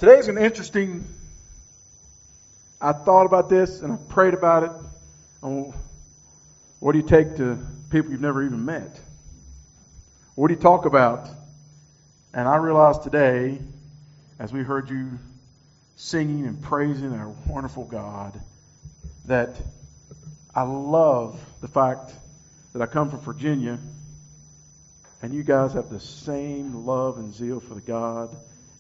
Today's an interesting. I thought about this and I prayed about it. What do you take to people you've never even met? What do you talk about? And I realized today, as we heard you singing and praising our wonderful God, that I love the fact that I come from Virginia and you guys have the same love and zeal for the God.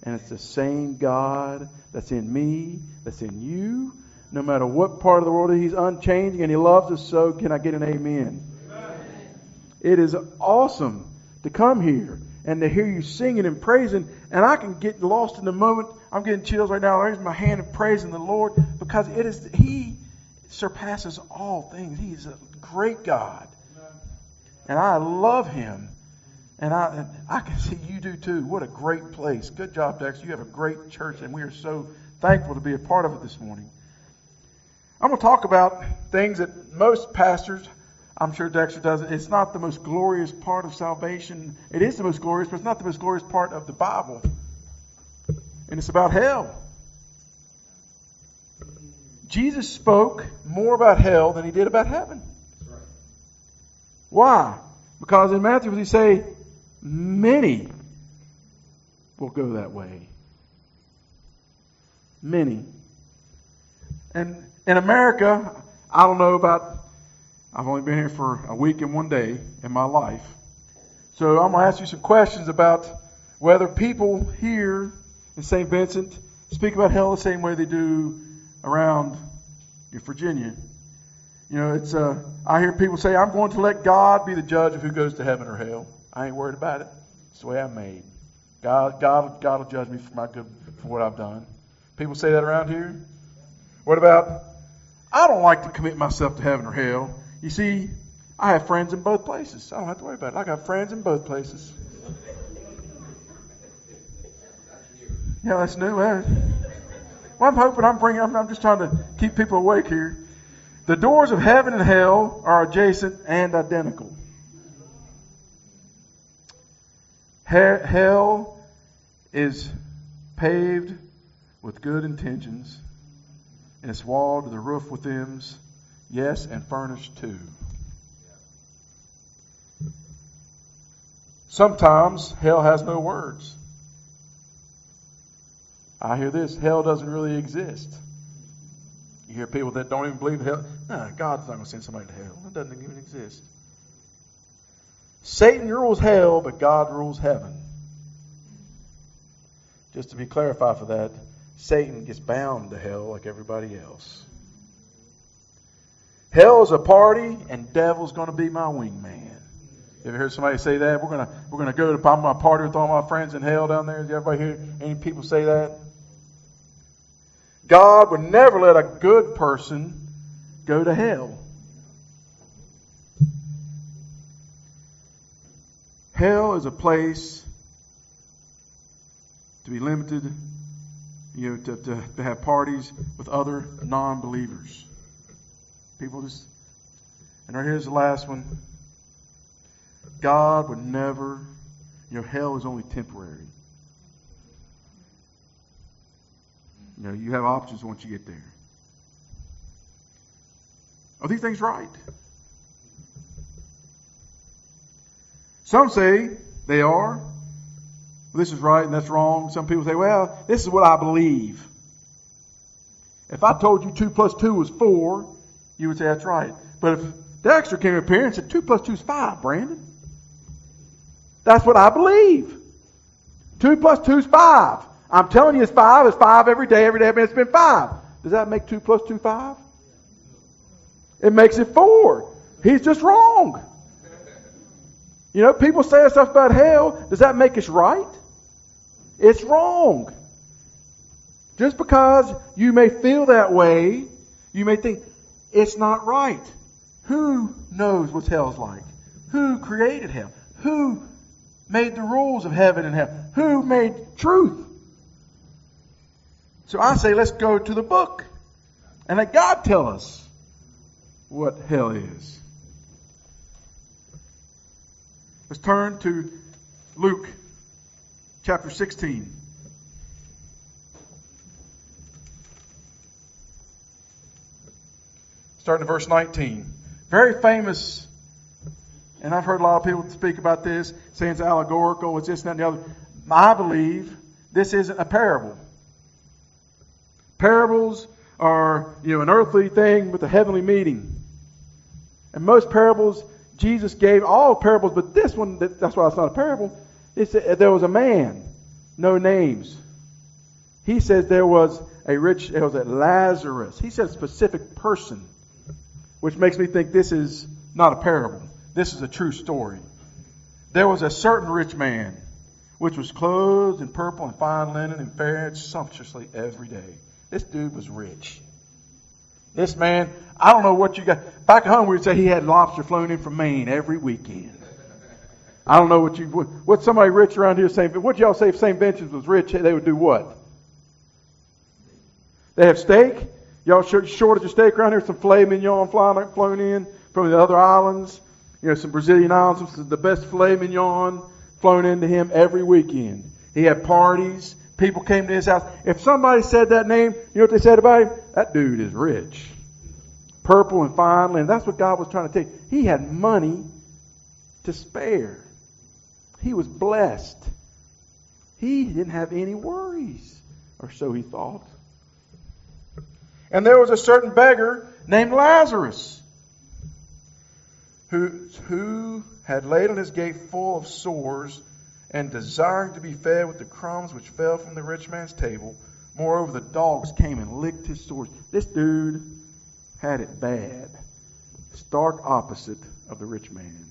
And it's the same God that's in me, that's in you. No matter what part of the world, He's unchanging and He loves us so. Can I get an amen? Amen. It is awesome to come here and to hear you singing and praising. And I can get lost in the moment. I'm getting chills right now. I raise my hand and praising the Lord because He surpasses all things. He's a great God. And I love Him. And I can see you do too. What a great place. Good job, Dexter. You have a great church, and we are so thankful to be a part of it this morning. I'm going to talk about things that most pastors, I'm sure Dexter does it. It's not the most glorious part of salvation. It is the most glorious, but it's not the most glorious part of the Bible. And it's about hell. Jesus spoke more about hell than He did about heaven. Why? Because in Matthew, He say, many will go that way. Many. And in America, I don't know about, I've only been here for a week and one day in my life. So I'm going to ask you some questions about whether people here in St. Vincent speak about hell the same way they do around Virginia. You know, it's I hear people say, I'm going to let God be the judge of who goes to heaven or hell. I ain't worried about it. It's the way I'm made. God will judge me for my good, for what I've done. People say that around here. What about, I don't like to commit myself to heaven or hell. You see, I have friends in both places. I don't have to worry about it. I got friends in both places. Yeah, that's new. Well, I'm hoping I'm just trying to keep people awake here. The doors of heaven and hell are adjacent and identical. Hell is paved with good intentions, and it's walled to the roof with hymns, yes, and furnished too. Sometimes hell has no words. I hear this, hell doesn't really exist. You hear people that don't even believe hell. No, God's not going to send somebody to hell. It doesn't even exist. Satan rules hell, but God rules heaven. Just to be clarified for that, Satan gets bound to hell like everybody else. Hell's a party, and devil's going to be my wingman. You ever heard somebody say that? We're gonna go to my party with all my friends in hell down there. Did everybody hear any people say that? God would never let a good person go to hell. Hell is a place to be limited, to have parties with other non-believers. People just, and right here's the last one. God would never, hell is only temporary. You have options once you get there. Are these things right? Some say they are. This is right and that's wrong. Some people say, well, this is what I believe. If I told you 2 plus 2 was 4, you would say that's right. But if Dexter came up here and said 2 plus 2 is 5, Brandon, that's what I believe. 2 plus 2 is 5. I'm telling you it's 5. It's 5 every day. Every day it's been 5. Does that make 2 plus 2 5? It makes it 4. He's just wrong. People say stuff about hell. Does that make us right? It's wrong. Just because you may feel that way, you may think it's not right. Who knows what hell's like? Who created hell? Who made the rules of heaven and hell? Who made truth? So I say let's go to the book and let God tell us what hell is. Let's turn to Luke chapter 16. starting at verse 19. Very famous, and I've heard a lot of people speak about this, saying it's allegorical, it's this and that and the other. I believe this isn't a parable. Parables are, an earthly thing with a heavenly meaning. And most parables, Jesus gave all parables, but this one, that's why it's not a parable. There was a man, no names. He says there was a Lazarus. He said a specific person, which makes me think this is not a parable. This is a true story. There was a certain rich man, which was clothed in purple and fine linen and fared sumptuously every day. This dude was rich. This man, I don't know what you got. Back at home, we would say he had lobster flown in from Maine every weekend. I don't know what somebody rich around here saying. What y'all say if St. Vincent's was rich, they would do what? They have steak. Y'all shortage of steak around here. Some filet mignon flown in from the other islands. Some Brazilian islands. The best filet mignon flown into him every weekend. He had parties. People came to his house. If somebody said that name, you know what they said about him? That dude is rich. Purple and fine linen. That's what God was trying to tell you. He had money to spare. He was blessed. He didn't have any worries, or so he thought. And there was a certain beggar named Lazarus who had laid on his gate full of sores and desiring to be fed with the crumbs which fell from the rich man's table. Moreover, the dogs came and licked his sores. This dude had it bad. Stark opposite of the rich man.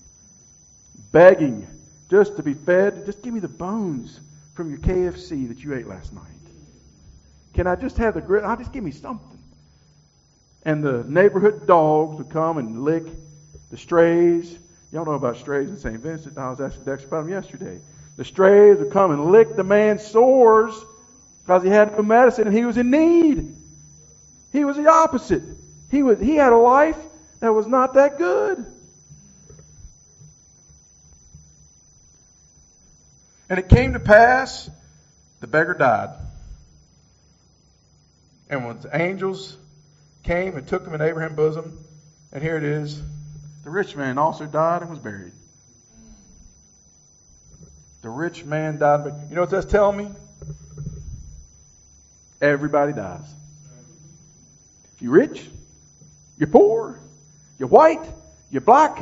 Begging just to be fed. Just give me the bones from your KFC that you ate last night. Can I just have the grill? Just give me something. And the neighborhood dogs would come and lick the strays. Y'all know about strays in St. Vincent. I was asking Dexter about them yesterday. The strays would come and lick the man's sores because he had no medicine and he was in need. He was the opposite. He had a life that was not that good. And it came to pass, the beggar died. And when the angels came and took him in Abraham's bosom, and here it is, the rich man also died and was buried. The rich man died. You know what that's telling me? Everybody dies. You're rich, you're poor, you're white, you're black,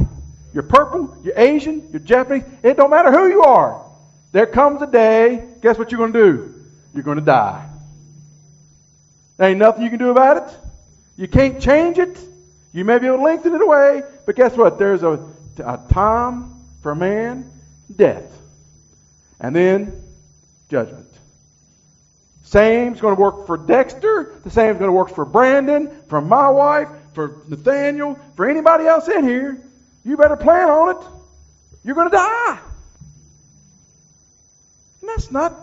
you're purple, you're Asian, you're Japanese. It don't matter who you are. There comes a day, guess what you're going to do? You're going to die. There ain't nothing you can do about it. You can't change it. You may be able to lengthen it away, but guess what? There's a time for man, death. And then judgment. Same's going to work for Dexter. The same's going to work for Brandon, for my wife, for Nathaniel, for anybody else in here. You better plan on it. You're going to die. And that's not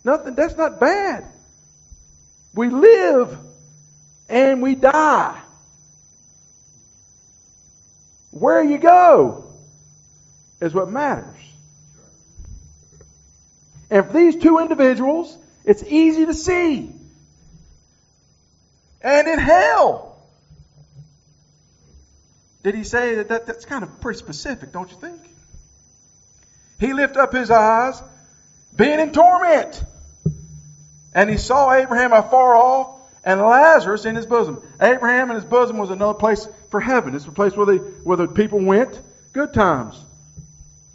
nothing. That's not bad. We live and we die. Where you go is what matters. And for these two individuals, it's easy to see. And in hell. Did he say that's kind of pretty specific, don't you think? He lifted up his eyes, being in torment. And he saw Abraham afar off, and Lazarus in his bosom. Abraham in his bosom was another place for heaven. It's a place where the people went. Good times.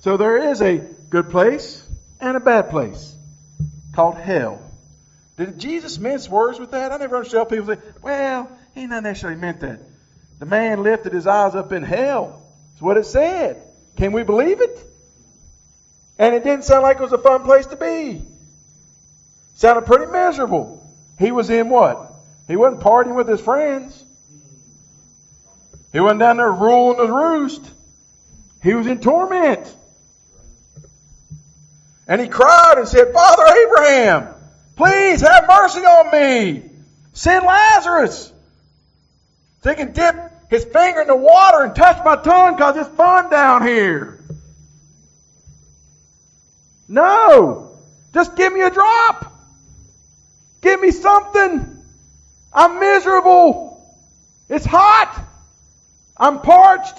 So there is a good place and a bad place called hell. Did Jesus mince words with that? I never understand people say, well, he not necessarily meant that. The man lifted his eyes up in hell. That's what it said. Can we believe it? And it didn't sound like it was a fun place to be. Sounded pretty miserable. He was in what? He wasn't partying with his friends. He wasn't down there ruling the roost. He was in torment. And he cried and said, Father Abraham, please have mercy on me. Send Lazarus so he can dip his finger in the water and touch my tongue because it's fun down here. No. Just give me a drop. Give me something. I'm miserable. It's hot. I'm parched.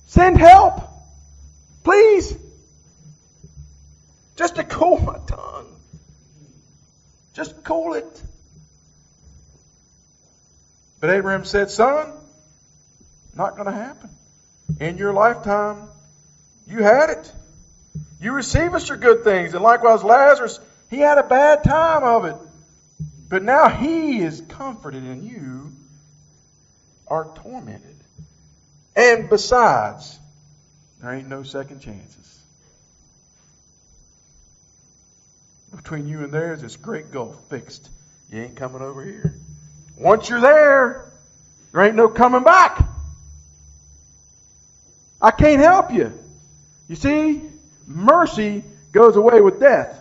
Send help. Please. Just to cool my tongue. Just cool it. But Abraham said, son, not going to happen. In your lifetime, you had it. You receive us your good things. And likewise Lazarus, he had a bad time of it. But now he is comforted and you are tormented. And besides, there ain't no second chances. Between you and there is this great gulf fixed. You ain't coming over here. Once you're there, there ain't no coming back. I can't help you. You see, mercy goes away with death.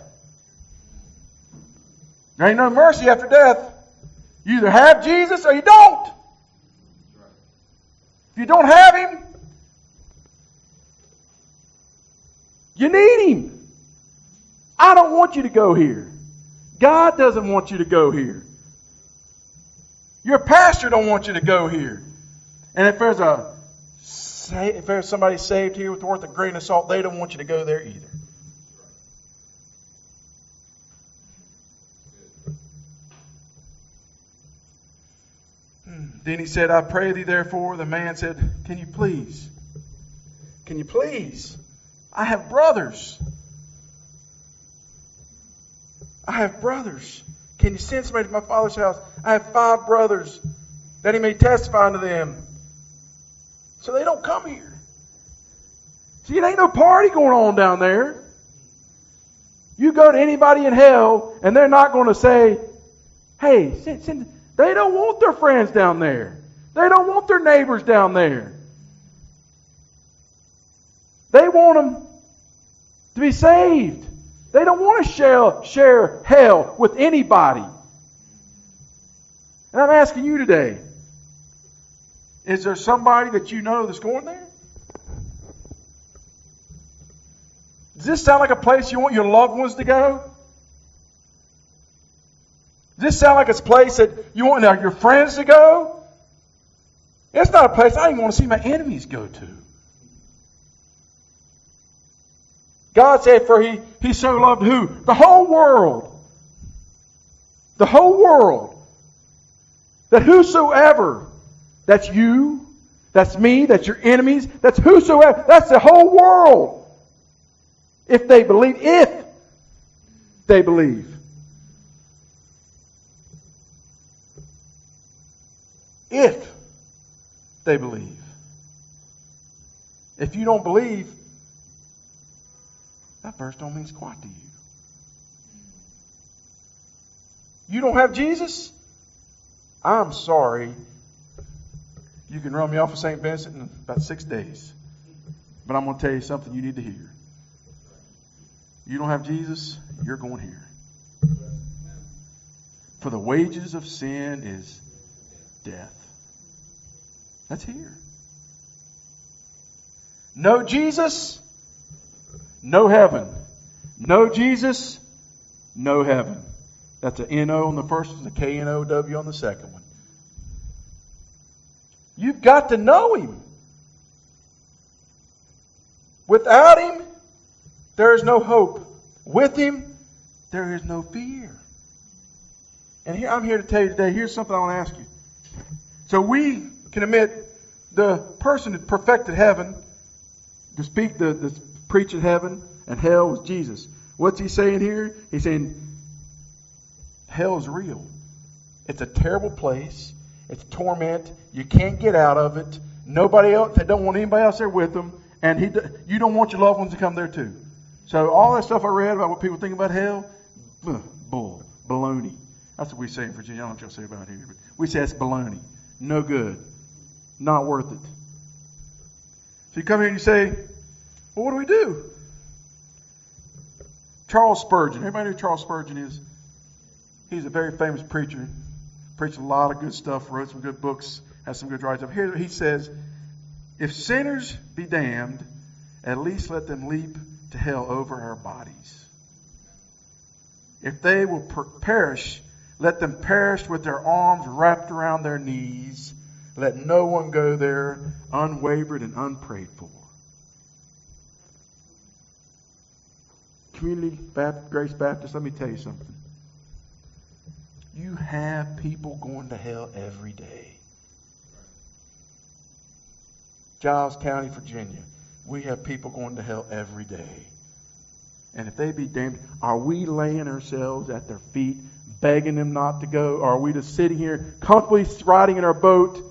There ain't no mercy after death. You either have Jesus or you don't. If you don't have Him, you need Him. I don't want you to go here. God doesn't want you to go here. Your pastor don't want you to go here. And if there's somebody saved here with worth a grain of salt, they don't want you to go there either. Then he said, I pray thee therefore. The man said, Can you please? I have brothers. Can you send somebody to my father's house? I have 5 brothers, that he may testify unto them. So they don't come here. See, it ain't no party going on down there. You go to anybody in hell, and they're not going to say, hey, send. They don't want their friends down there. They don't want their neighbors down there. They want them to be saved. They don't want to share hell with anybody. And I'm asking you today, is there somebody that you know that's going there? Does this sound like a place you want your loved ones to go? Does this sound like a place that you want your friends to go? It's not a place I even want to see my enemies go to. God said, for he so loved who? The whole world. The whole world. That whosoever, that's you, that's me, that's your enemies, that's whosoever, that's the whole world. If they believe. If they believe. If they believe. If you don't believe, that verse don't mean squat to you. You don't have Jesus? I'm sorry. You can run me off of St. Vincent in about 6 days. But I'm going to tell you something you need to hear. You don't have Jesus, you're going here. For the wages of sin is death. That's here. No Jesus, no heaven. No Jesus, no heaven. That's an N-O on the first one, a K-N-O-W on the second one. You've got to know Him. Without Him, there is no hope. With Him, there is no fear. And I'm here to tell you today, here's something I want to ask you. So we can admit the person that perfected heaven, the preach in heaven and hell was Jesus. What's he saying here? He's saying hell is real. It's a terrible place. It's torment. You can't get out of it. Nobody else, they don't want anybody else there with them. And you don't want your loved ones to come there too. So all that stuff I read about what people think about hell, baloney. That's what we say in Virginia. I don't know what y'all say about here, but we say it's baloney. No good. Not worth it. So you come here and you say, well, what do we do? Charles Spurgeon. Everybody know who Charles Spurgeon is? He's a very famous preacher. Preached a lot of good stuff, wrote some good books, has some good writings. Here he says, if sinners be damned, at least let them leap to hell over our bodies. If they will perish, let them perish with their arms wrapped around their knees, Let no one go there unwavered and unprayed for. Community Grace Baptist, let me tell you something. You have people going to hell every day. Giles County, Virginia, we have people going to hell every day. And if they be damned, are we laying ourselves at their feet, begging them not to go? Or are we just sitting here, comfortably riding in our boat,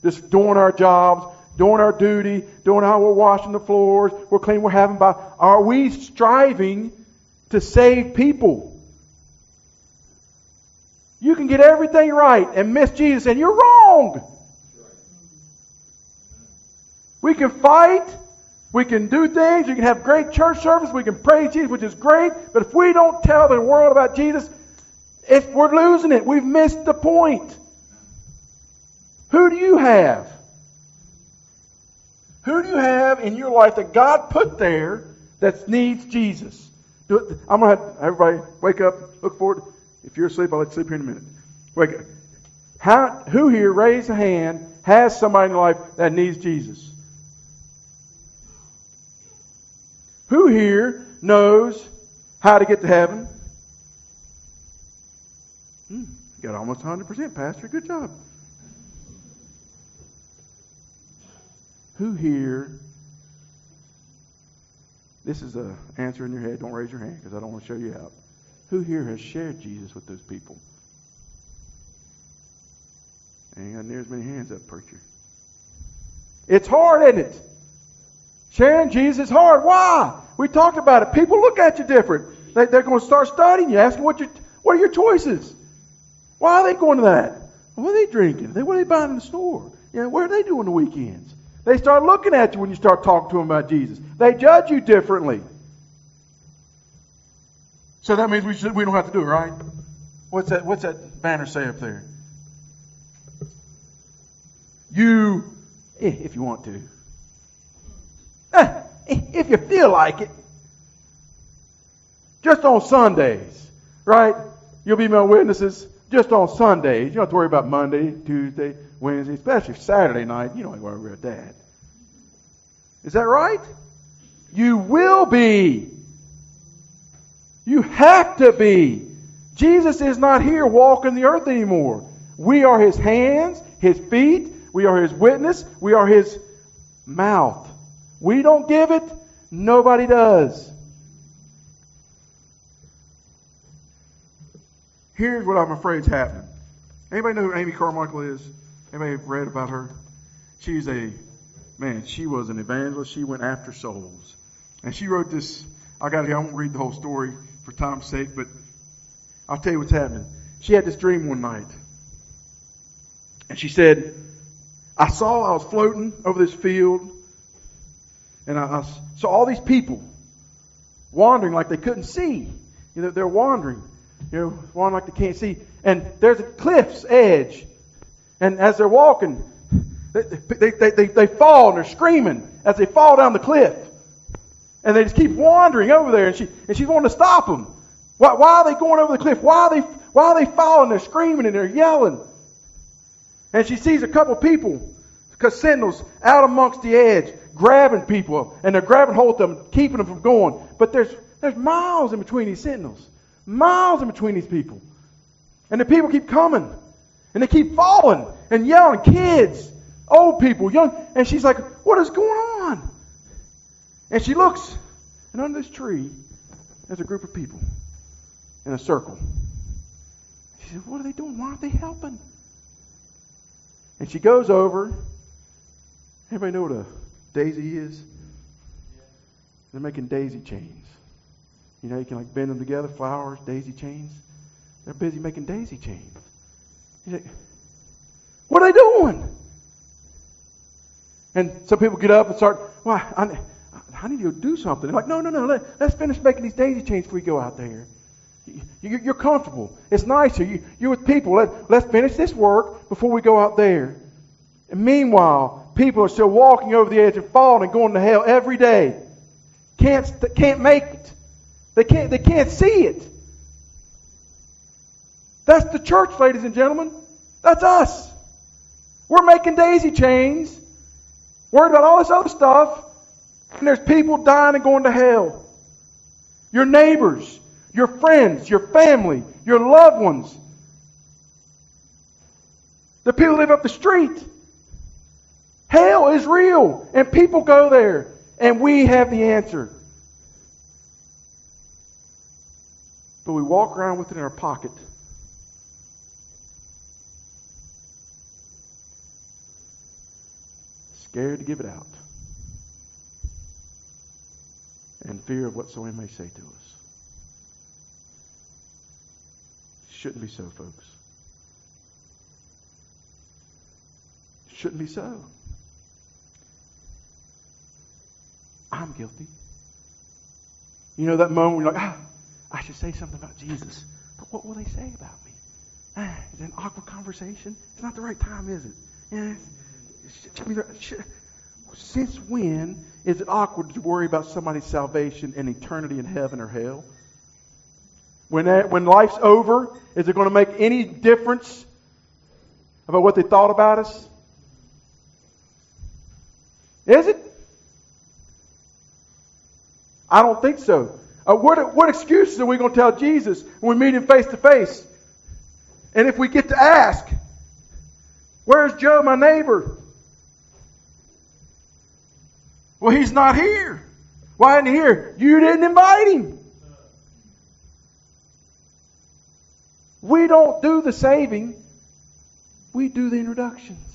just doing our jobs, doing our duty, doing how we're washing the floors, we're cleaning, we're having by? Are we striving to save people? You can get everything right and miss Jesus, and you're wrong. We can fight. We can do things. We can have great church service. We can praise Jesus, which is great. But if we don't tell the world about Jesus, we're losing it. We've missed the point. Who do you have? Who do you have in your life that God put there that needs Jesus? I'm going to have everybody wake up, look forward. If you're asleep, I'll let you sleep here in a minute. Wake up. Who here, raise a hand, has somebody in their life that needs Jesus? Who here knows how to get to heaven? You got almost 100%, Pastor. Good job. Who here, this is an answer in your head, don't raise your hand because I don't want to show you out. Who here has shared Jesus with those people? Ain't got near as many hands up, preacher. It's hard, isn't it? Sharing Jesus is hard. Why? We talked about it. People look at you different. They're going to start studying you, asking what are your choices? Why are they going to that? What are they drinking? What are they buying in the store? What are they doing the weekends? They start looking at you when you start talking to them about Jesus. They judge you differently. So that means we don't have to do it, right? What's that banner say up there? You, if you want to. If you feel like it. Just on Sundays, right? You'll be my witnesses just on Sundays. You don't have to worry about Monday, Tuesday, Wednesday, especially Saturday night. You don't have to worry about that. Is that right? You will be. You have to be. Jesus is not here walking the earth anymore. We are His hands, His feet. We are His witness. We are His mouth. We don't give it. Nobody does. Here's what I'm afraid is happening. Anybody know who Amy Carmichael is? Anybody read about her? She was an evangelist. She went after souls. And she wrote this. I won't read the whole story for time's sake, but I'll tell you what's happening. She had this dream one night. And she said, I was floating over this field, and I saw all these people wandering like they couldn't see. They're wandering. Wandering like they can't see. And there's a cliff's edge. And as they're walking, they fall and they're screaming as they fall down the cliff. And they just keep wandering over there, and she's wanting to stop them. Why are they going over the cliff? Why are they falling? They're screaming and they're yelling. And she sees a couple people, sentinels, out amongst the edge, grabbing people, and they're grabbing hold of them, keeping them from going. But there's miles in between these sentinels, miles in between these people, and the people keep coming, and they keep falling and yelling. Kids, old people, young, and she's like, "What is going on?" And she looks, and under this tree, there's a group of people in a circle. She said, "What are they doing? Why aren't they helping?" And she goes over. Everybody know what a daisy is? They're making daisy chains. You can bend them together, flowers, daisy chains. They're busy making daisy chains. She's like, "What are they doing?" And some people get up and start, I need to go do something. They're like, no, let's finish making these daisy chains before we go out there. You're comfortable. It's nice here. You're with people. Let's finish this work before we go out there. And meanwhile, people are still walking over the edge and falling and going to hell every day. Can't make it. They can't see it. That's the church, ladies and gentlemen. That's us. We're making daisy chains, worried about all this other stuff, and there's people dying and going to hell. Your neighbors, your friends, your family, your loved ones, the people who live up the street. Hell is real, and people go there, and we have the answer. But we walk around with it in our pocket. Scared to give it out. And fear of what someone may say to us. Shouldn't be so, folks. Shouldn't be so. I'm guilty. You know that moment when you're like, I should say something about Jesus. But what will they say about me? Is it an awkward conversation? It's not the right time, is it? Yeah. Since when is it awkward to worry about somebody's salvation and eternity in heaven or hell? When life's over, is it going to make any difference about what they thought about us? Is it? I don't think so. What excuses are we going to tell Jesus when we meet him face to face? And if we get to ask, where's Joe, my neighbor? Well, he's not here. Why isn't he here? You didn't invite him. We don't do the saving. We do the introductions.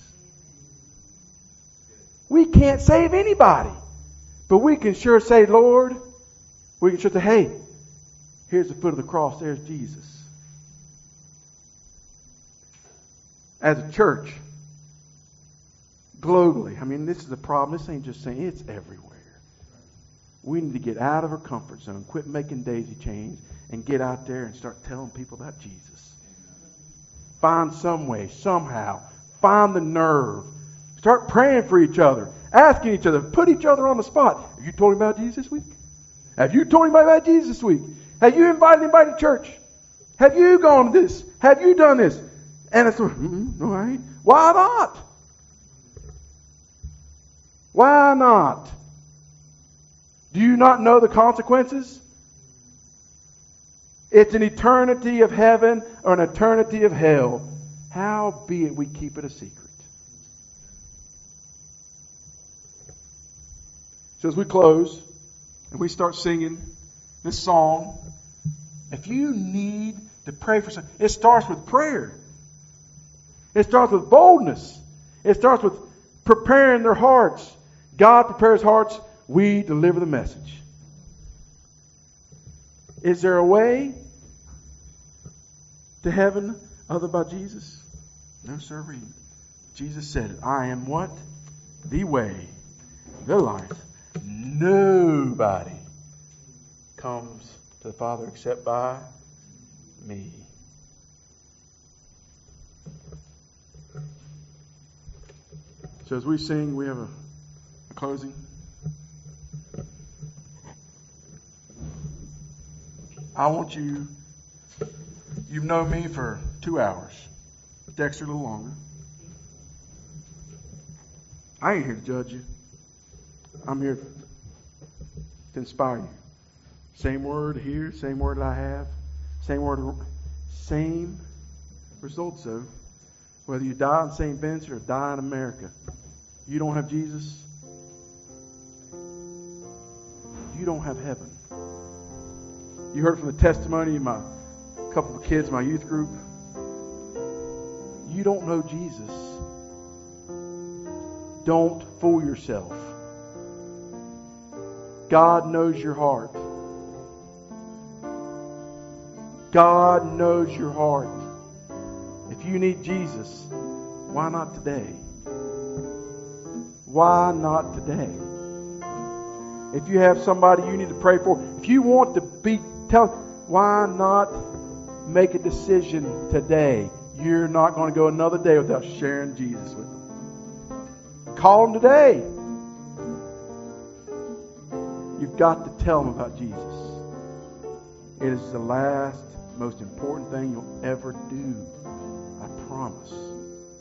We can't save anybody. But we can sure say, Lord, we can sure say, hey, here's the foot of the cross. There's Jesus. As a church, globally, I mean, this is a problem. This ain't just saying, it's everywhere. We need to get out of our comfort zone, quit making daisy chains, and get out there and start telling people about Jesus. Find some way, somehow, find the nerve. Start praying for each other, asking each other, put each other on the spot. Have you told him about Jesus this week? Have you told anybody about Jesus this week? Have you invited anybody to church? Have you gone to this? Have you done this? And it's, no, I ain't. Why not? Why not? Do you not know the consequences? It's an eternity of heaven or an eternity of hell. Howbeit we keep it a secret. So as we close and we start singing this song, if you need to pray for something, it starts with prayer. It starts with boldness. It starts with preparing their hearts. God prepares hearts. We deliver the message. Is there a way to heaven other by Jesus? No, sir. Jesus said it. I am what? The way, the life. Nobody comes to the Father except by me. So as we sing, we have a closing. I want you've known me for 2 hours. Dexter a little longer. I ain't here to judge you. I'm here to inspire you. Same word here, same word that I have, same word, same results though. Whether you die in St. Vincent or die in America, you don't have Jesus, you don't have heaven. You heard from the testimony of my couple of kids in my youth group. You don't know Jesus. Don't fool yourself. God knows your heart. God knows your heart. If you need Jesus, why not today? Why not today? If you have somebody you need to pray for, if you want to why not make a decision today? You're not going to go another day without sharing Jesus with them. Call them today. You've got to tell them about Jesus. It is the last, most important thing you'll ever do. I promise.